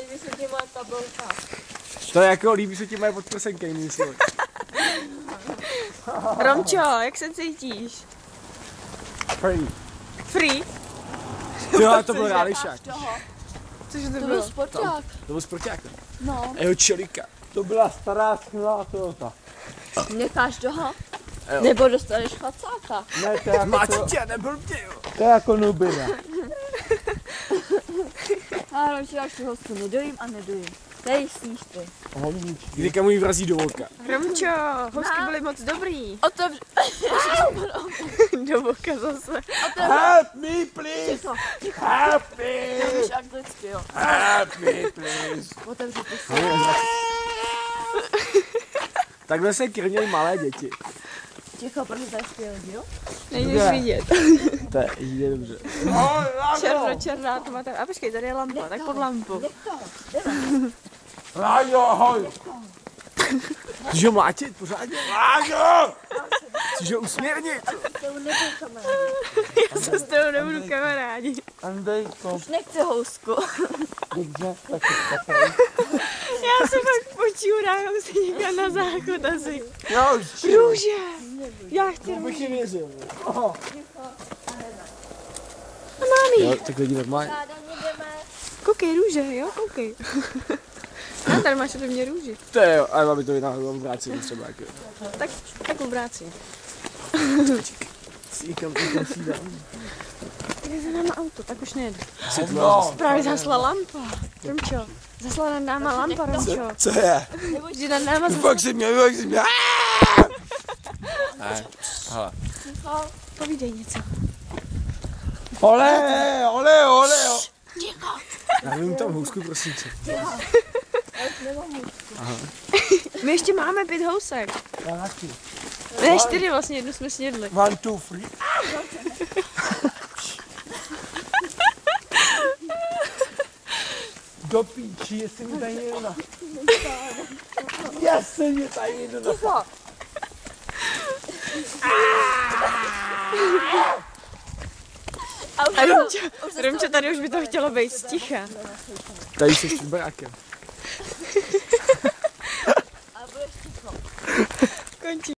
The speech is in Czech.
Líbí se ti moje tabulka. To je jako líbí se ti moje podprsenky, jinými slovy. Romčo, jak se cítíš? Free. Free? Jo, to byl Rálišák. Cože to To byl bylo? sporták. To byl sporták. No. Jeho čelika. To byla stará skvělá Toyota. Necháš toho? Jo. Nebo dostaneš facáka. Ne, to je jako Máte nebyl tě, jo. to je jako nubina. A radši až tu hostku nedojím a nedojím. Tady sníš ty. Kdy kamu jí vrazí do volka. Romčo, housky byly moc dobrý. Otevř. Do voka zase. Help me, please! Help me! To víš anglicky, jo. Help me, please! Otevři ty si. Takhle se krmějí malé děti. Ticho, protože to je skvělý, jo? Nejdeš vidět. To je dobře. Černá to má tak. A počkej, tady je lampa, tak pod lampu. Láďo, ahoj! Chceš ho mlátit pořádně? Láďo! Chceš ho usměrnit? Já se s tebou nebudu kamarádi. Andejko. Už nechci housku. Dobře, tak Já se fakt počůrám si někam na záchod asi. jo, Růže! Já chci bych růže. ji věřil. A mámi, Jo, tak lidi normálně. koukej růže, jo, koukej. No, tady máš ode mě růži. To je jo, ale máme to vynáhodilo v vrácení třeba. Jako. Tak obráci. Někam si dám. Je za náma auto, tak už nejede. No. Právě zasla lampa. Romčo, zasla nad náma lampa, Romčo. Co je? Vždy nad náma zasla... Fakt si mě. Ne, hele. Povídej něco. Ole. Já vím tam housku, prosím tě. My ještě máme 5 housek. Já taky. Ne, 4 vlastně, jednu jsme snědli. 1, 2, 3. Do píči, jestli mi tady někdo na... Jestli mi tady někdo na... A Romčo, tady už by to chtělo být sticha. Tady jsi s tím brákem.